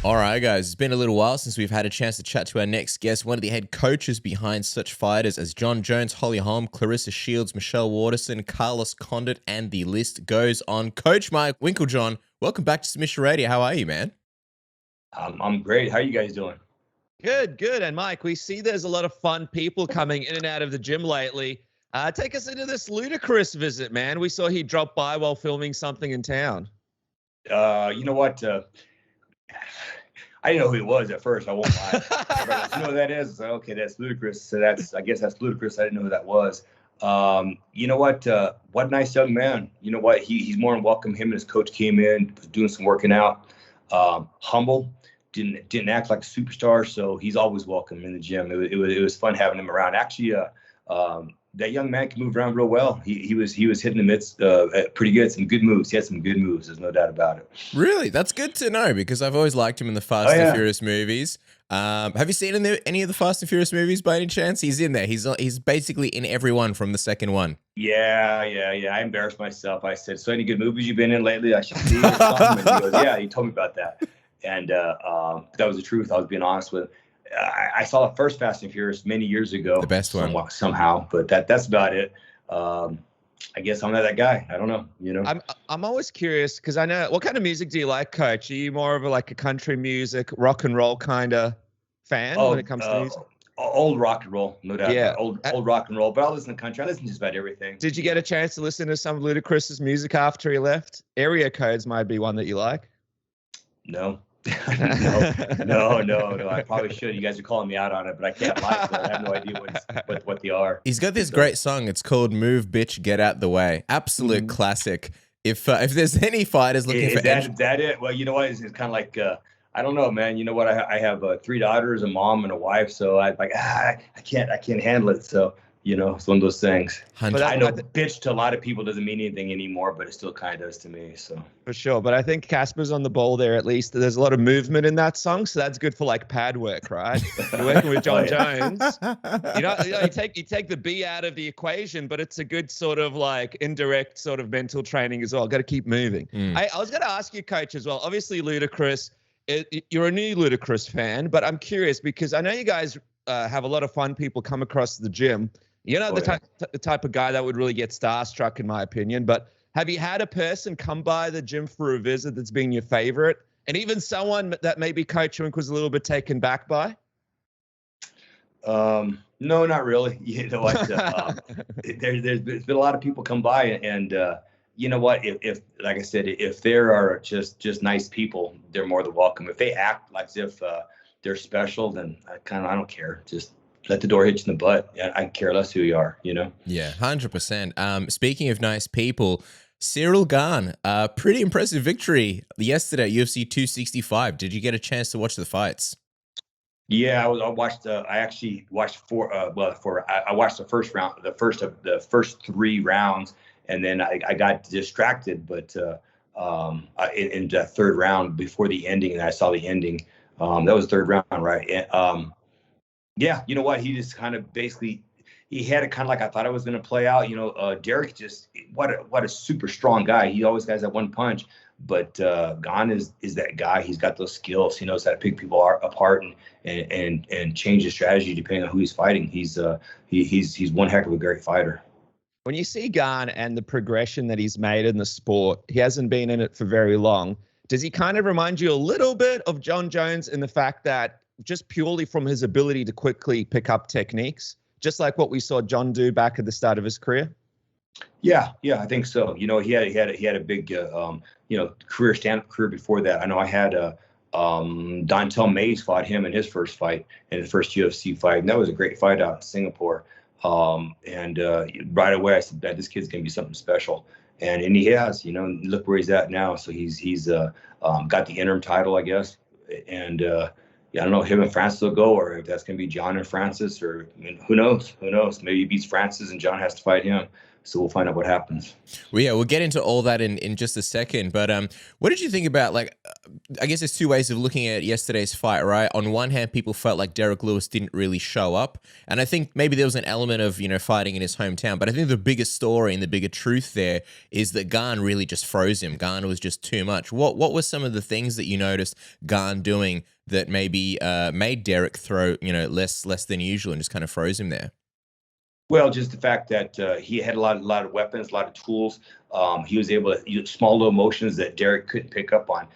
All right, guys, it's been a little while since we've had a chance to chat to our next guest, one of the head coaches behind such fighters as Jon Jones, Holly Holm, Claressa Shields, Michelle Waterson, Carlos Condit, and the list goes on. Coach Mike Winkeljohn, welcome back to Submission Radio. How are you, man? I'm great. How are you guys doing? Good. And Mike, we see there's a lot of fun people coming in and out of the gym lately. Take us into this Ludacris visit, man. We saw he dropped by while filming something in town. You know what? I didn't know who he was at first. I won't lie. But you know who that is? It's like, okay, that's Ludacris. So I guess that's Ludacris. I didn't know who that was. You know what? What a nice young man. You know what? He's more than welcome. Him and his coach came in, was doing some working out. Humble. Didn't act like a superstar, so he's always welcome in the gym. It was fun having him around. Actually, that young man can move around real well. He was hitting the mitts pretty good. Some good moves. He had some good moves. There's no doubt about it. Really? That's good to know because I've always liked him in the Fast and Furious movies. Have you seen any of the Fast and Furious movies by any chance? He's in there. He's basically in every one from the second one. Yeah. I embarrassed myself. I said, "So any good movies you've been in lately? I should see." Or something. And he goes, "Yeah." He told me about that. And that was the truth. I was being honest with him. I saw the first Fast and Furious many years ago. The best one. Somehow, but that's about it. I guess I'm not that guy. I don't know. You know. I'm always curious because I know what kind of music do you like, Coach? Are you more of a country music, rock and roll kind of fan when it comes to music? Old rock and roll, no doubt. Yeah. Old rock and roll. But I listen to country. I listen to just about everything. Did you get a chance to listen to some of Ludacris's music after he left? Area Codes might be one that you like. No. No. I probably should. You guys are calling me out on it, but I can't lie to it. I have no idea what they are. He's got this great song. It's called "Move, Bitch, Get Out the Way." Absolute classic. If there's any fighters looking for that it? Well, you know what? It's kind of like I don't know, man. You know what? I have 3 daughters, a mom, and a wife. So I can't handle it. So. You know, it's one of those things. But I know bitch to a lot of people doesn't mean anything anymore, but it still kind of does to me. So for sure. But I think Casper's on the ball there. At least there's a lot of movement in that song, so that's good for pad work, right? You're working with Jon Jones. You take the B out of the equation, but it's a good sort of indirect sort of mental training as well. Got to keep moving. I was going to ask you, Coach, as well. Obviously, Ludacris. You're a new Ludacris fan, but I'm curious because I know you guys have a lot of fun people come across the gym. You're not the type of guy that would really get starstruck, in my opinion. But have you had a person come by the gym for a visit that's been your favorite, and even someone that maybe Coach Wink was a little bit taken back by? No, not really. You know what? There's been a lot of people come by, and you know what? If like I said, if there are just nice people, they're more than welcome. If they act like as if they're special, then I don't care. Just let the door hit you in the butt. I care less who you are, you know? Yeah, 100%. Speaking of nice people, Ciryl Gane, pretty impressive victory yesterday at UFC 265. Did you get a chance to watch the fights? Yeah, I watched. I actually watched I watched the first round, the first 3 rounds, and then I got distracted. But in the 3rd round before the ending, and I saw the ending. That was the 3rd round, right? Yeah, you know what? He just kind of basically, he had it kind of like I thought it was going to play out. You know, Derrick what a super strong guy. He always has that one punch. But Gane is that guy. He's got those skills. He knows how to pick people apart and change his strategy depending on who he's fighting. He's one heck of a great fighter. When you see Gane and the progression that he's made in the sport, he hasn't been in it for very long. Does he kind of remind you a little bit of Jon Jones in the fact that just purely from his ability to quickly pick up techniques, just like what we saw Jon do back at the start of his career? Yeah, I think so. You know, he had a big stand-up career before that. I know I had Dontel Mays fought him in his first fight, in the first UFC fight, and that was a great fight out in Singapore. And right away I said, this kid's gonna be something special. And he has, you know, look where he's at now. So he's got the interim title, I guess. And I don't know, him and Francis will go, or if that's going to be Jon and Francis, or I mean, who knows? Maybe he beats Francis and Jon has to fight him. So we'll find out what happens. Well, yeah, we'll get into all that in just a second. But what did you think about, like, I guess there's two ways of looking at yesterday's fight, right? On one hand, people felt like Derrick Lewis didn't really show up. And I think maybe there was an element of, fighting in his hometown. But I think the biggest story and the bigger truth there is that Gane really just froze him. Gane was just too much. What were some of the things that you noticed Gane doing that maybe made Derrick throw, less than usual and just kind of froze him there? Well, just the fact that he had a lot of weapons, a lot of tools. He was able to use small little motions that Derrick couldn't pick up on.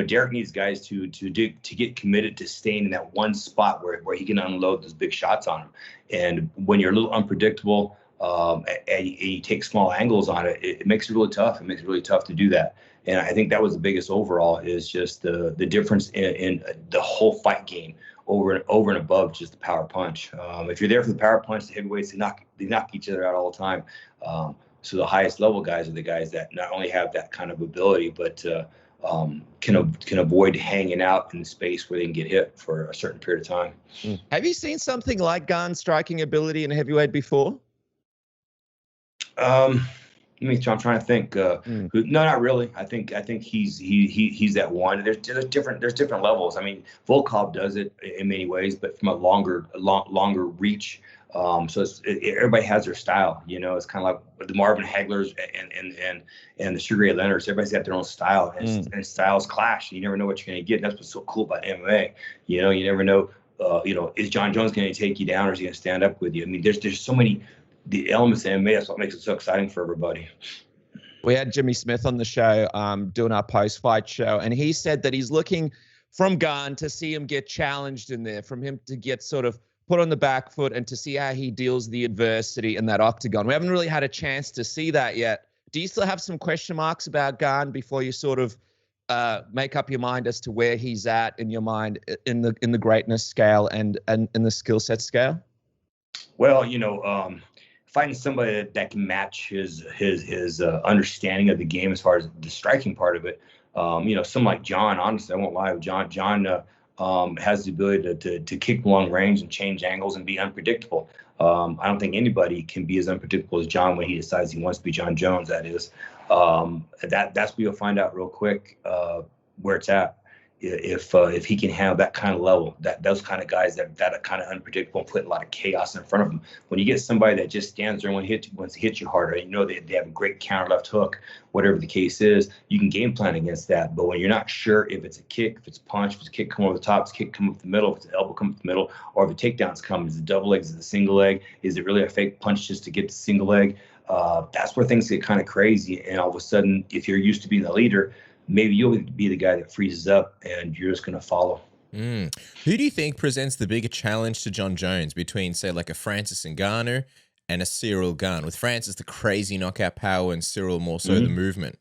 Derrick needs guys to get committed to staying in that one spot where he can unload those big shots on him. And when you're a little unpredictable and you take small angles on it, it makes it really tough. It makes it really tough to do that. And I think that was the biggest overall, is just the difference in the whole fight game over and above just the power punch. If you're there for the power punch, the heavyweights, they knock each other out all the time. So the highest level guys are the guys that not only have that kind of ability, but can avoid hanging out in the space where they can get hit for a certain period of time. Have you seen something like Gane's striking ability in heavyweight before? I'm trying to think. No, not really. I think he's that one. There's different levels. I mean, Volkov does it in many ways, but from a longer reach. So everybody has their style. It's kind of like the Marvin Haglers and the Sugar Ray Leonards. Everybody's got their own style, and styles clash. You never know what you're going to get. And that's what's so cool about MMA. You never know. Is Jon Jones going to take you down, or is he going to stand up with you? I mean, there's so many. The elements of MMA, that's what makes it so exciting for everybody. We had Jimmy Smith on the show doing our post-fight show, and he said that he's looking from Gane to see him get challenged in there, from him to get sort of put on the back foot and to see how he deals the adversity in that octagon. We haven't really had a chance to see that yet. Do you still have some question marks about Gane before you sort of make up your mind as to where he's at in your mind in the greatness scale and in the skill set scale? Well, finding somebody that can match his understanding of the game as far as the striking part of it. Someone like Jon, honestly, I won't lie. Jon has the ability to kick long range and change angles and be unpredictable. I don't think anybody can be as unpredictable as Jon when he decides he wants to be Jon Jones. That is, that's where you'll find out real quick where it's at. If he can have that kind of level, those kind of guys that are kind of unpredictable and put a lot of chaos in front of them. When you get somebody that just stands there and wants to hit you harder, they have a great counter left hook, whatever the case is, you can game plan against that. But when you're not sure if it's a kick, if it's a punch, if it's a kick come over the top, if it's a kick come up the middle, if it's an elbow come up the middle, or if the takedowns come, is it double leg, is it a single leg, is it really a fake punch just to get the single leg? That's where things get kind of crazy. And all of a sudden, if you're used to being the leader, maybe you'll be the guy that freezes up and you're just going to follow. Who do you think presents the bigger challenge to Jon Jones between, say, like a Francis Ngannou and a Ciryl Gane? With Francis, the crazy knockout power, and Cyril more so the movement.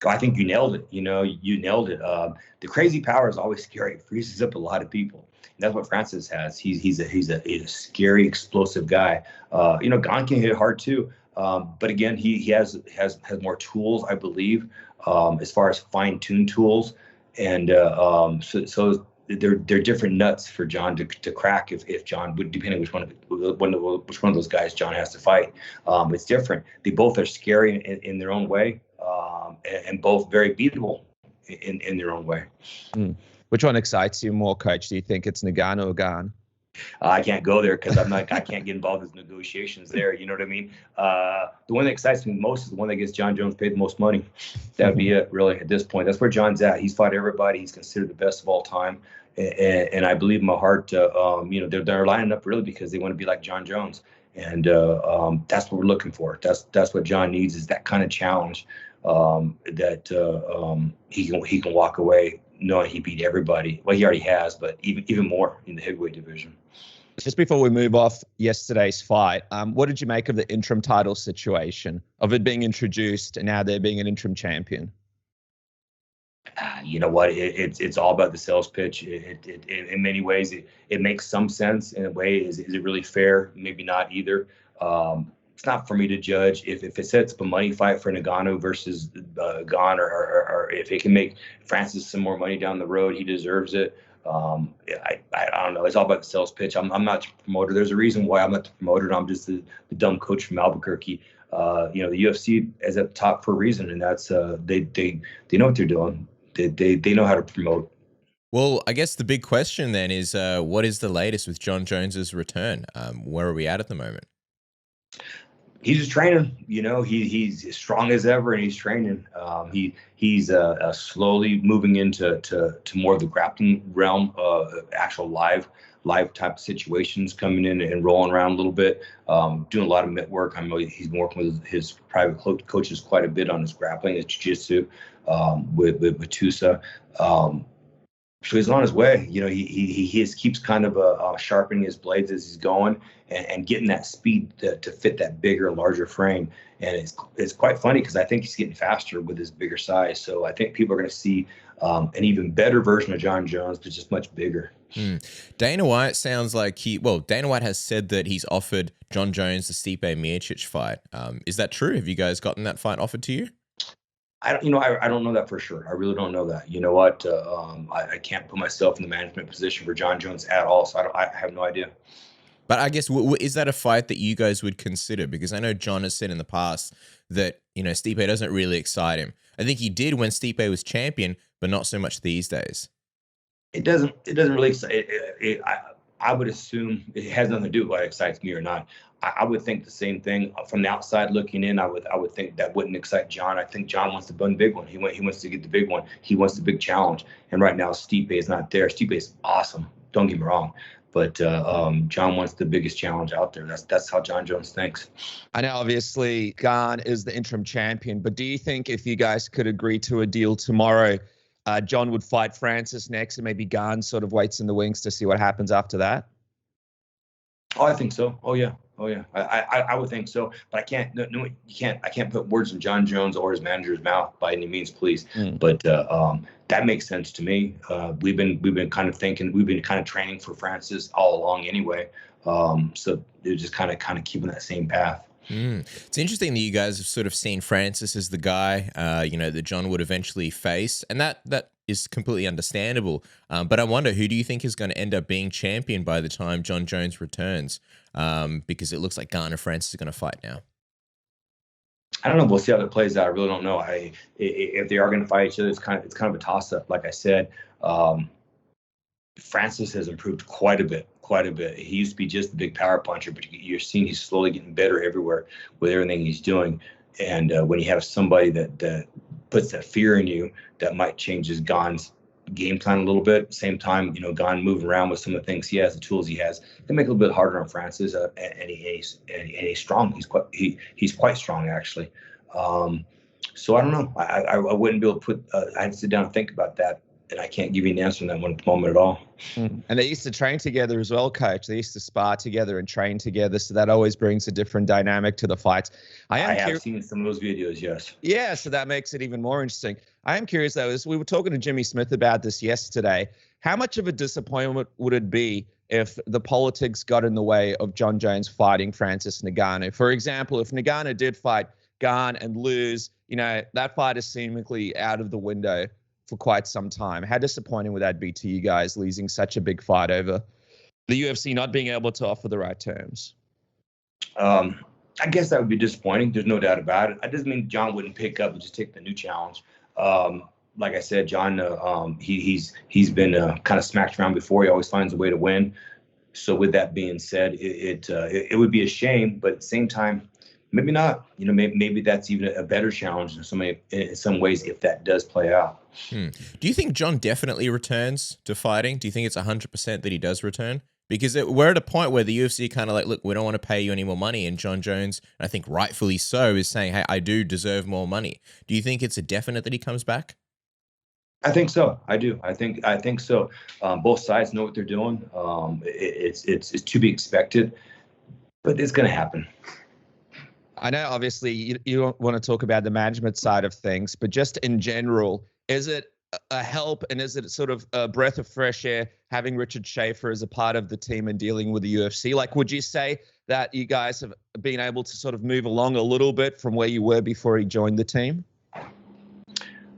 I think you nailed it. You nailed it. The crazy power is always scary. It freezes up a lot of people. And that's what Francis has. He's a scary, explosive guy. Gane can hit hard too. But again, he has more tools, I believe, as far as fine-tuned tools, and so they're different nuts for Jon to crack if Jon would, depending which one of those guys Jon has to fight. It's different. They both are scary in their own way, and both very beatable in their own way. Which one excites you more, Coach? Do you think it's Ngannou or Gane? I can't go there because I can't get involved in negotiations there. You know what I mean? The one that excites me most is the one that gets Jon Jones paid the most money. That would be it, really, at this point. That's where Jon's at. He's fought everybody. He's considered the best of all time. And I believe in my heart, they're lining up really because they want to be like Jon Jones. And that's what we're looking for. That's what Jon needs, is that kind of challenge that he can walk away knowing he beat everybody. Well, he already has, but even more in the heavyweight division. Just before we move off yesterday's fight, what did you make of the interim title situation, of it being introduced and now there being an interim champion? You know what? It's all about the sales pitch. In many ways, it makes some sense. In a way, is it really fair? Maybe not either. It's not for me to judge. If it sets up a money fight for Ngannou versus Gane, or if it can make Francis some more money down the road, he deserves it. I don't know. It's all about the sales pitch. I'm not the promoter. There's a reason why I'm not the promoter. I'm just the dumb coach from Albuquerque. The UFC is at the top for a reason, and that's they know what they're doing. They know how to promote. Well, I guess the big question then is, what is the latest with Jon Jones's return? Where are we at the moment? He's just training. He's as strong as ever, and he's training. He's slowly moving into more of the grappling realm, actual live type of situations, coming in and rolling around a little bit, doing a lot of mitt work. I know he's been working with his private coaches quite a bit on his grappling, his jiu-jitsu, with Tusa. So he's on his way. He keeps kind of sharpening his blades as he's going and getting that speed to fit that bigger, larger frame. And it's quite funny because I think he's getting faster with his bigger size. So I think people are going to see an even better version of Jon Jones, but just much bigger. Dana White sounds like Dana White has said that he's offered Jon Jones the Stipe Miocic fight. Is that true? Have you guys gotten that fight offered to you? I don't know that for sure. I really don't know that. You know what? I can't put myself in the management position for Jon Jones at all, so I have no idea. But I guess, is that a fight that you guys would consider? Because I know Jon has said in the past that, Stipe doesn't really excite him. I think he did when Stipe was champion, but not so much these days. It doesn't really excite. I would assume it has nothing to do with what excites me or not. I would think the same thing from the outside looking in. I would think that wouldn't excite Jon. I think Jon wants to win the big one. He wants to get the big one. He wants the big challenge. And right now, Stipe is not there. Stipe is awesome. Don't get me wrong. But Jon wants the biggest challenge out there. That's how Jon Jones thinks. I know, obviously, Gane is the interim champion. But do you think if you guys could agree to a deal tomorrow, Jon would fight Francis next, and maybe Gane sort of waits in the wings to see what happens after that? Oh, I think so. Oh yeah. I would think so, but I can't. No, you can't. I can't put words in Jon Jones or his manager's mouth by any means, please. But that makes sense to me. We've been kind of training for Francis all along anyway. So they're just kind of keeping that same path. It's interesting that you guys have sort of seen Francis as the guy, that Jon would eventually face, and that is completely understandable. But I wonder, who do you think is going to end up being champion by the time Jon Jones returns? Because it looks like Gane and Francis are going to fight now. I don't know. We'll see how that plays out. I really don't know. If they are going to fight each other, it's kind of a toss up. Like I said, Francis has improved quite a bit. He used to be just the big power puncher, but you're seeing he's slowly getting better everywhere with everything he's doing. And when you have somebody that puts that fear in you, that might change Gane's game plan a little bit. Same time, Gane moving around with some of the things he has, the tools he has, can make it a little bit harder on Francis. And he's strong. He's quite strong actually. So I don't know. I wouldn't be able to put. I had to sit down and think about that. And I can't give you an answer on that one at the moment at all. And they used to train together as well, Coach. They used to spar together and train together. So that always brings a different dynamic to the fights. I have seen some of those videos, yes. Yeah, so that makes it even more interesting. I am curious, though, as we were talking to Jimmy Smith about this yesterday, how much of a disappointment would it be if the politics got in the way of Jon Jones fighting Francis Ngannou? For example, if Ngannou did fight Gane and lose, that fight is seemingly out of the window for quite some time. How disappointing would that be to you guys, losing such a big fight over the UFC not being able to offer the right terms? I guess that would be disappointing. There's no doubt about it. That doesn't mean Jon wouldn't pick up and just take the new challenge. Like I said, Jon, he's been kind of smacked around before. He always finds a way to win. So with that being said, it would be a shame, but at the same time, maybe not. Maybe that's even a better challenge in some ways if that does play out. Do you think Jon definitely returns to fighting? Do you think it's 100% that he does return? Because we're at a point where the UFC kind of like, look, we don't want to pay you any more money. And Jon Jones, I think rightfully so, is saying, hey, I do deserve more money. Do you think it's a definite that he comes back? I think so. I do. I think so. Both sides know what they're doing. It's to be expected, but it's going to happen. I know, obviously, you don't want to talk about the management side of things, but just in general, is it a help and is it sort of a breath of fresh air having Richard Schaefer as a part of the team and dealing with the UFC? Like, would you say that you guys have been able to sort of move along a little bit from where you were before he joined the team?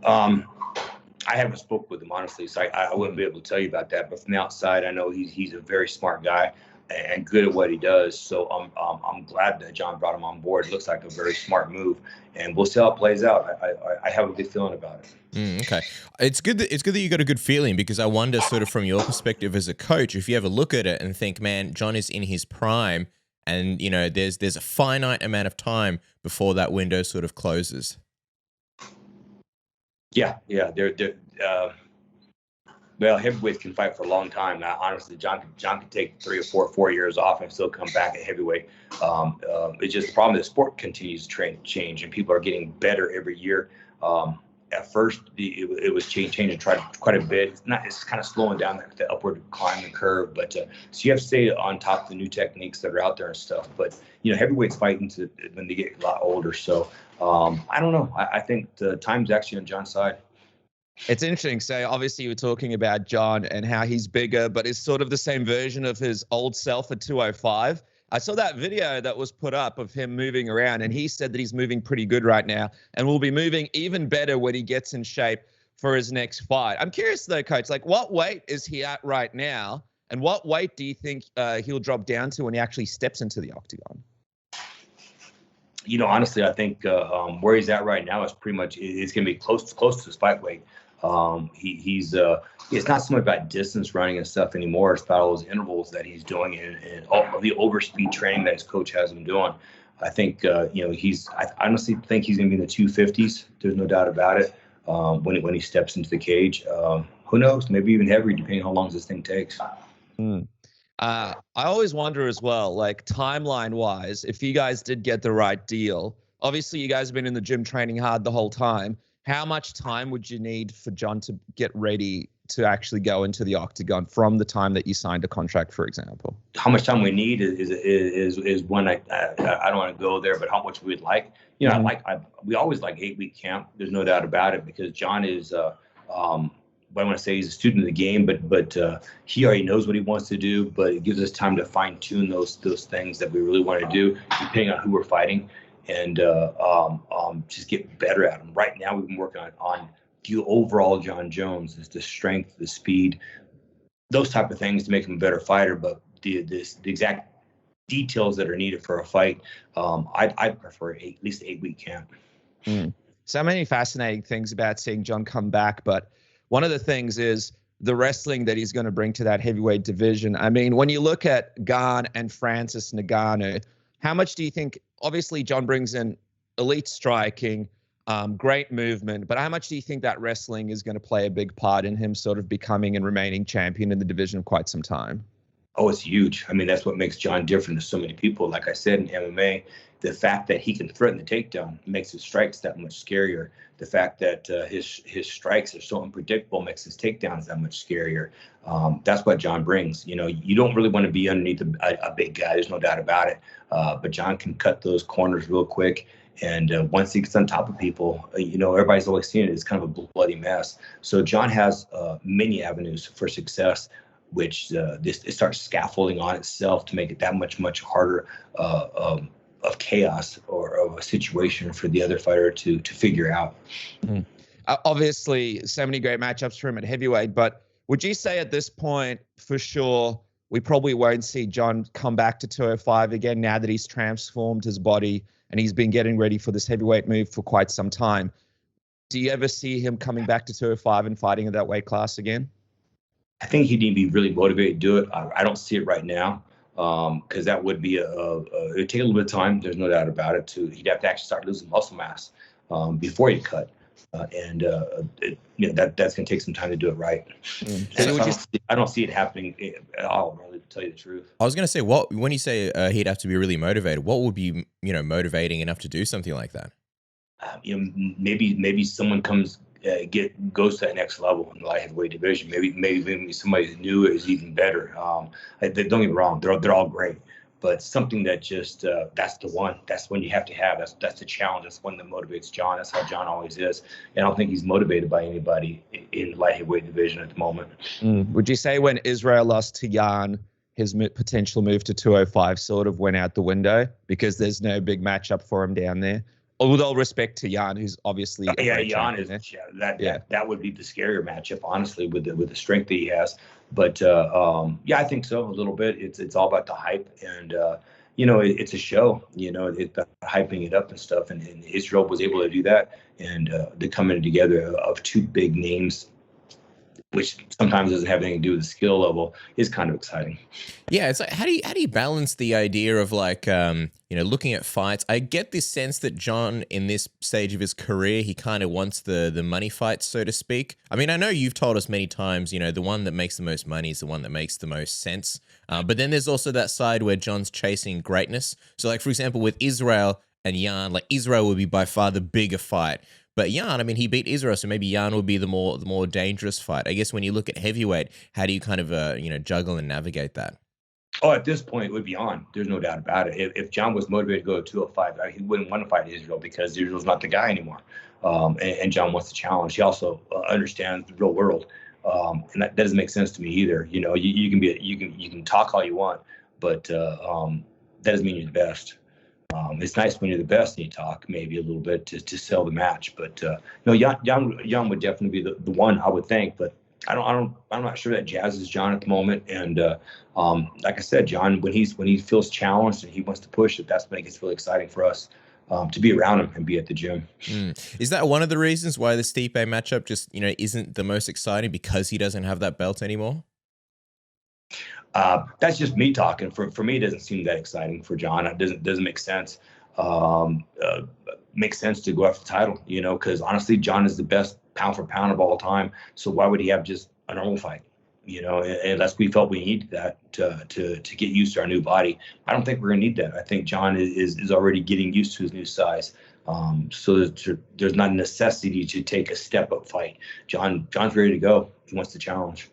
I haven't spoke with him, honestly, so I wouldn't be able to tell you about that. But from the outside, I know he's a very smart guy. and good at what he does. So I'm glad that Jon brought him on board. It looks like a very smart move, and we'll see how it plays out. I have a good feeling about it. Okay, it's good that you got a good feeling, because I wonder, sort of from your perspective as a coach, if you ever look at it and think, man, Jon is in his prime, and there's a finite amount of time before that window sort of closes. Yeah. Well, heavyweights can fight for a long time. Now, honestly, Jon could take 3 or 4 years off and still come back at heavyweight. It's just the problem. The sport continues to change, and people are getting better every year. At first, it was changing quite a bit. It's kind of slowing down the upward climbing curve. But so you have to stay on top of the new techniques that are out there and stuff. But heavyweights fight when they get a lot older. So I don't know. I think the time's actually on Jon's side. It's interesting. So obviously you were talking about Jon and how he's bigger, but is sort of the same version of his old self at 205. I saw that video that was put up of him moving around, and he said that he's moving pretty good right now and will be moving even better when he gets in shape for his next fight. I'm curious though, Coach, like what weight is he at right now, and what weight do you think he'll drop down to when he actually steps into the octagon? Honestly, I think where he's at right now is pretty much, it's going to be close to his fight weight. It's not so much about distance running and stuff anymore. It's about all those intervals that he's doing and all the overspeed training that his coach has him doing. I think, I honestly think he's going to be in the 250s. There's no doubt about it. When he steps into the cage, who knows? Maybe even heavier, depending on how long this thing takes. I always wonder as well, like timeline wise, if you guys did get the right deal, obviously you guys have been in the gym training hard the whole time. How much time would you need for Jon to get ready to actually go into the octagon from the time that you signed a contract, for example? How much time we need is when I don't want to go there, but how much we'd like. We always like 8-week camp. There's no doubt about it, because Jon is I want to say he's a student of the game, but he already knows what he wants to do. But it gives us time to fine tune those things that we really want to do, depending on who we're fighting. And just get better at them. Right now, we've been working on the overall Jon Jones, is the strength, the speed, those type of things to make him a better fighter. But the exact details that are needed for a fight, I'd prefer at least 8-week camp. So many fascinating things about seeing Jon come back, but one of the things is the wrestling that he's going to bring to that heavyweight division. I mean, when you look at Gane and Francis Ngannou, how much do you think? Obviously, Jon brings in elite striking, great movement, but how much do you think that wrestling is going to play a big part in him sort of becoming and remaining champion in the division quite some time? Oh, it's huge. I mean, that's what makes Jon different to so many people. Like I said, in MMA, the fact that he can threaten the takedown makes his strikes that much scarier. The fact that his strikes are so unpredictable makes his takedowns that much scarier. That's what Jon brings. You don't really want to be underneath a big guy. There's no doubt about it. But Jon can cut those corners real quick. And once he gets on top of people, everybody's always seen it. It's kind of a bloody mess. So Jon has many avenues for success, which it starts scaffolding on itself to make it that much harder of chaos or of a situation for the other fighter to figure out. Obviously, so many great matchups for him at heavyweight, but would you say at this point, for sure, we probably won't see Jon come back to 205 again now that he's transformed his body and he's been getting ready for this heavyweight move for quite some time? Do you ever see him coming back to 205 and fighting in that weight class again? I think he'd need to be really motivated to do it. I don't see it right now. Because that would be it'd take a little bit of time. There's no doubt about it. He'd have to actually start losing muscle mass before he'd cut, that's going to take some time to do it right. I don't see it happening at all, really, to tell you the truth. I was going to say, when you say he'd have to be really motivated, what would be motivating enough to do something like that? Maybe someone goes to that next level in the light heavyweight division. Maybe somebody new is even better. Don't get me wrong, they're all great, but something that just that's the one. That's one you have to have. That's the challenge. That's one that motivates Jon. That's how Jon always is. And I don't think he's motivated by anybody in the light heavyweight division at the moment. Would you say when Israel lost to Jan, his potential move to 205 sort of went out the window because there's no big matchup for him down there? with all respect to Jan, who's obviously Jan is that would be the scarier matchup, honestly, with the strength that he has. But I think so a little bit. It's all about the hype, and it's a show. The hyping it up and stuff, and Israel was able to do that, and the coming together of two big names, which sometimes doesn't have anything to do with the skill level, is kind of exciting. Yeah, it's like how do you balance the idea of like looking at fights? I get this sense that Jon, in this stage of his career, he kind of wants the money fights, so to speak. I mean, I know you've told us many times, the one that makes the most money is the one that makes the most sense. But then there's also that side where Jon's chasing greatness. So like, for example, with Israel and Jan, like Israel would be by far the bigger fight. But Jan, I mean, he beat Israel, so maybe Jan would be the more dangerous fight. I guess when you look at heavyweight, how do you kind of juggle and navigate that? Oh, at this point, it would be on. There's no doubt about it. If Jon was motivated to go to 205, he wouldn't want to fight Israel because Israel's not the guy anymore. And Jon wants the challenge. He also understands the real world, and that doesn't make sense to me either. You can talk all you want, but that doesn't mean you're the best. It's nice when you're the best and you talk maybe a little bit to sell the match, but Jan would definitely be the one, I would think. But I'm not sure that jazzes Jon at the moment. And like I said, Jon, when he feels challenged and he wants to push it, that's when it gets really exciting for us to be around him and be at the gym. Is that one of the reasons why the Stipe matchup just isn't the most exciting, because he doesn't have that belt anymore? That's just me talking. For me, it doesn't seem that exciting. For Jon, it doesn't make sense. Makes sense to go after the title, because honestly, Jon is the best pound for pound of all time. So why would he have just a normal fight? Unless we felt we needed that to get used to our new body. I don't think we're gonna need that. I think Jon is already getting used to his new size. So there's not a necessity to take a step up fight. Jon's ready to go. He wants to challenge.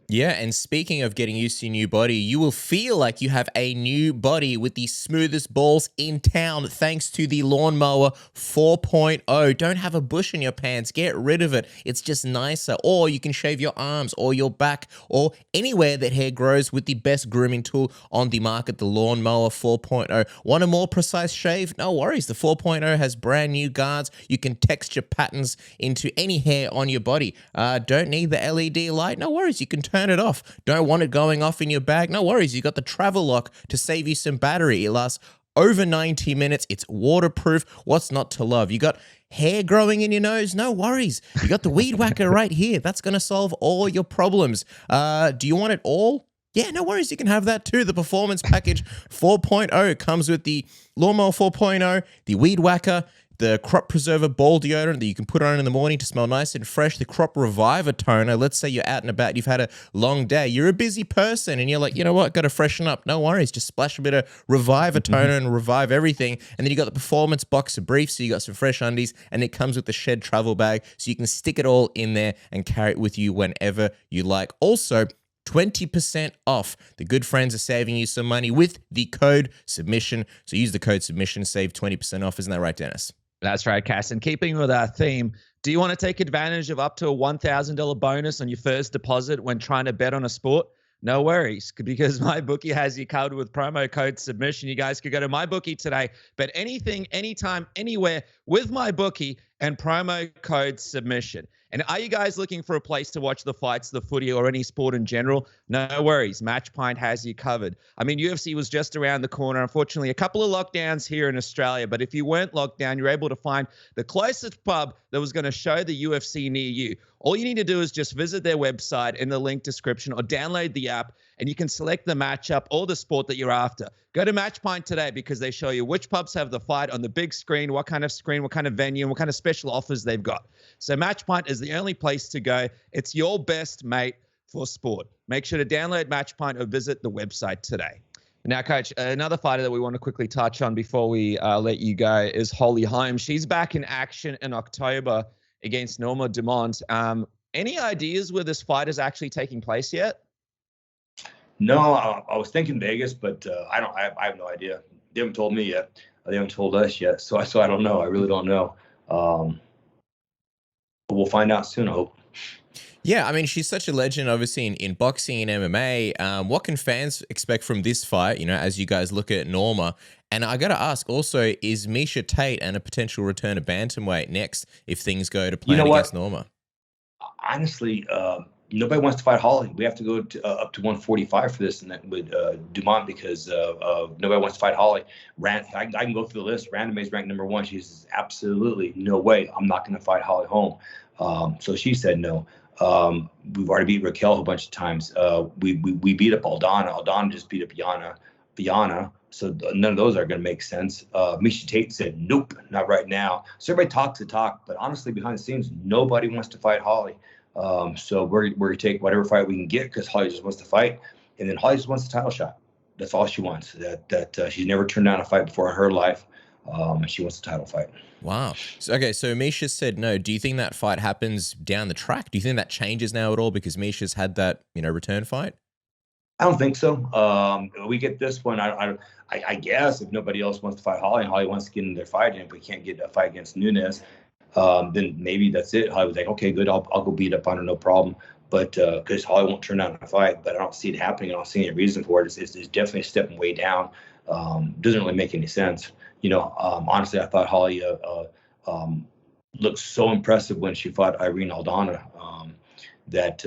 Yeah, and speaking of getting used to your new body, you will feel like you have a new body with the smoothest balls in town thanks to the Lawnmower 4.0. Don't have a bush in your pants. Get rid of it. It's just nicer. Or you can shave your arms or your back or anywhere that hair grows with the best grooming tool on the market, the Lawnmower 4.0. Want a more precise shave? No worries. The 4.0 has brand new guards. You can texture patterns into any hair on your body. Don't need the LED light? No worries. You can turn it off. Don't want it going off in your bag? No worries. You got the travel lock to save you some battery. It lasts over 90 minutes. It's waterproof. What's not to love? You got hair growing in your nose? No worries. You got the weed whacker right here. That's going to solve all your problems. Do you want it all? Yeah, no worries. You can have that too. The Performance Package 4.0 comes with the Lawnmower 4.0, the Weed Whacker, the Crop Preserver Ball Deodorant that you can put on in the morning to smell nice and fresh, the Crop Reviver Toner. Let's say you're out and about, you've had a long day, you're a busy person, and you're like, you know what, got to freshen up. No worries, just splash a bit of Reviver Toner and revive everything. And then you got the Performance Boxer Brief, so you got some fresh undies, and it comes with the Shed Travel Bag, so you can stick it all in there and carry it with you whenever you like. Also, 20% off. The good friends are saving you some money with the code SUBMISSION. So use the code SUBMISSION, save 20% off. Isn't that right, Dennis? That's right, Cass. And keeping with our theme, do you want to take advantage of up to a $1,000 bonus on your first deposit when trying to bet on a sport? No worries, because MyBookie has you covered with promo code SUBMISSION. You guys could go to MyBookie today, bet anything, anytime, anywhere with MyBookie and promo code SUBMISSION. And are you guys looking for a place to watch the fights, the footy, or any sport in general? No worries. Matchpoint has you covered. I mean, UFC was just around the corner. Unfortunately, a couple of lockdowns here in Australia. But if you weren't locked down, you're able to find the closest pub that was going to show the UFC near you. All you need to do is just visit their website in the link description or download the app, and you can select the matchup or the sport that you're after. Go to Matchpoint today because they show you which pubs have the fight on the big screen, what kind of venue, and what kind of special offers they've got. So Matchpoint is the only place to go. It's your best mate for sport. Make sure to download Matchpoint or visit the website today. Now, Coach, another fighter that we want to quickly touch on before we let you go is Holly Holm. She's back in action in October against Norma Dumont. Any ideas where this fight is actually taking place yet? No, I was thinking Vegas, but I have no idea. They haven't told me yet. They haven't told us yet, so I don't know. I really don't know. But we'll find out soon, I hope. Yeah, I mean, she's such a legend, obviously, in boxing and MMA. What can fans expect from this fight, as you guys look at Norma? And I got to ask also, is Miesha Tate and a potential return of bantamweight next if things go to plan against Norma? Honestly, nobody wants to fight Holly. We have to go up to 145 for this, and that with Dumont, because nobody wants to fight Holly. I can go through the list. Random is ranked number 1. She says, absolutely no way. I'm not going to fight Holly Holm. So she said no. We've already beat Raquel a whole bunch of times. We beat up Aldana. Aldana just beat up Yana. So none of those are going to make sense. Miesha Tate said, nope, not right now. So everybody talks the talk, but honestly, behind the scenes, nobody wants to fight Holly. So we're going to take whatever fight we can get because Holly just wants to fight. And then Holly just wants a title shot. That's all she wants. That she's never turned down a fight before in her life. And she wants a title fight. Wow. So Miesha said no. Do you think that fight happens down the track? Do you think that changes now at all because Miesha's had that, return fight? I don't think so. We get this one. I guess if nobody else wants to fight Holly and Holly wants to get in their fight, and if we can't get a fight against Nunes, then maybe that's it. Holly was like, okay, good. I'll go beat up on her, no problem. But because Holly won't turn down a fight, but I don't see it happening. I don't see any reason for it. It's definitely stepping way down. Doesn't really make any sense. Honestly, I thought Holly looked so impressive when she fought Irene Aldana that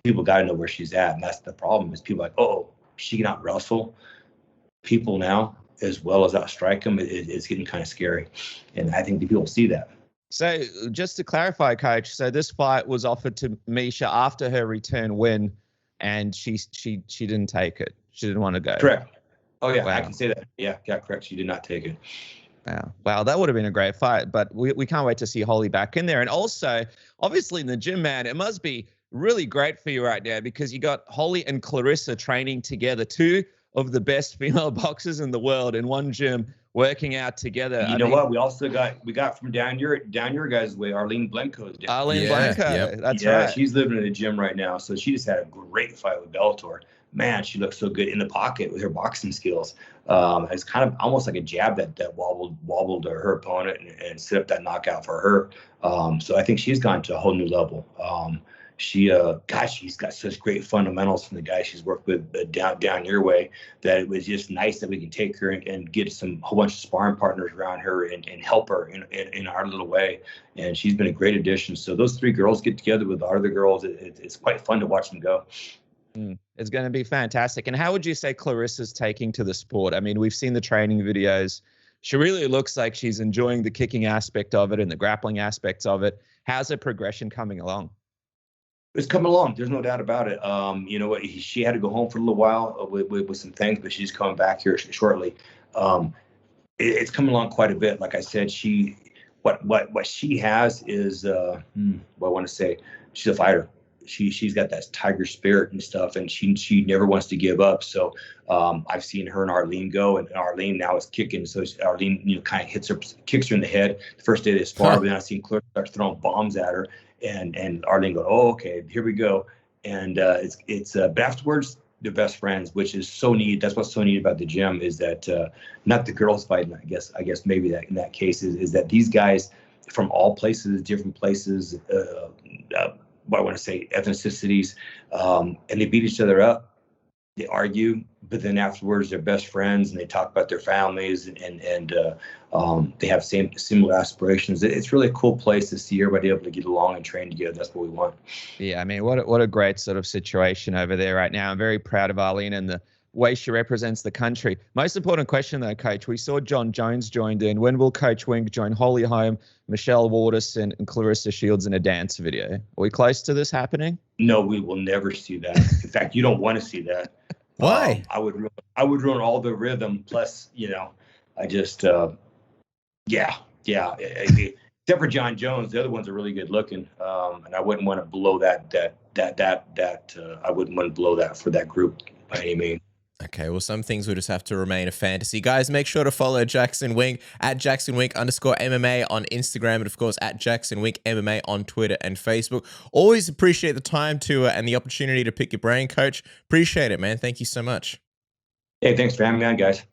people got to know where she's at. And that's the problem is people are like, oh, she can out wrestle people now as well as outstrike them. It's getting kind of scary. And I think the people see that. So just to clarify, Coach, so this fight was offered to Miesha after her return win, and she didn't take it. She didn't want to go. Correct. Oh, yeah, wow. I can say that. Yeah, correct. She did not take it. Wow, that would have been a great fight, but we can't wait to see Holly back in there. And also, obviously in the gym, man, it must be really great for you right now because you got Holly and Claressa training together, 2 of the best female boxers in the world in one gym working out together. You know what? We also got from down your guys' way, Arlene Blencowe. Arlene Blencowe, yep. That's right. She's living in the gym right now, so she just had a great fight with Bellator. Man, she looked so good in the pocket with her boxing skills. It's kind of almost like a jab that wobbled her opponent and set up that knockout for her. So I think she's gone to a whole new level. She's got such great fundamentals from the guys she's worked with down your way that it was just nice that we can take her and get a whole bunch of sparring partners around her and help her in our little way. And she's been a great addition. So those 3 girls get together with our other girls. It's quite fun to watch them go. It's going to be fantastic. And how would you say Claressa's taking to the sport? I mean, we've seen the training videos. She really looks like she's enjoying the kicking aspect of it and the grappling aspects of it. How's her progression coming along? It's coming along. There's no doubt about it. You know what? She had to go home for a little while with some things, but she's coming back here shortly. It's coming along quite a bit. Like I said, what she has is what I want to say. She's a fighter. She's got that tiger spirit and stuff, and she never wants to give up. So I've seen her and Arlene go, and Arlene now is kicking. So Arlene, kind of kicks her in the head the first day they spar. But then I've seen Claressa start throwing bombs at her, and Arlene go, oh, okay, here we go. And but afterwards they're best friends, which is so neat. That's what's so neat about the gym is that not the girls fighting. I guess maybe that in that case is that these guys from all places, different places. What I want to say, ethnicities, and they beat each other up. They argue, but then afterwards they're best friends and they talk about their families and they have similar aspirations. It's really a cool place to see everybody able to get along and train together. That's what we want. Yeah, I mean, what a great sort of situation over there right now. I'm very proud of Arlene and the way she represents the country. Most important question though, Coach, we saw Jon Jones joined in. When will Coach Wink join Holly Holm, Michelle Waterson, and Claressa Shields in a dance video? Are we close to this happening? No, we will never see that. In fact, you don't want to see that. Why? I would ruin all the rhythm. Plus, I just, yeah. Except for Jon Jones, the other ones are really good looking, and I wouldn't want to blow that. I wouldn't want to blow that for that group by any means. Okay, well, some things will just have to remain a fantasy. Guys, make sure to follow JacksonWink at JacksonWink_MMA on Instagram, and of course at JacksonWink MMA on Twitter and Facebook. Always appreciate the time to and the opportunity to pick your brain, Coach. Appreciate it, man. Thank you so much. Hey, thanks for having me on, guys.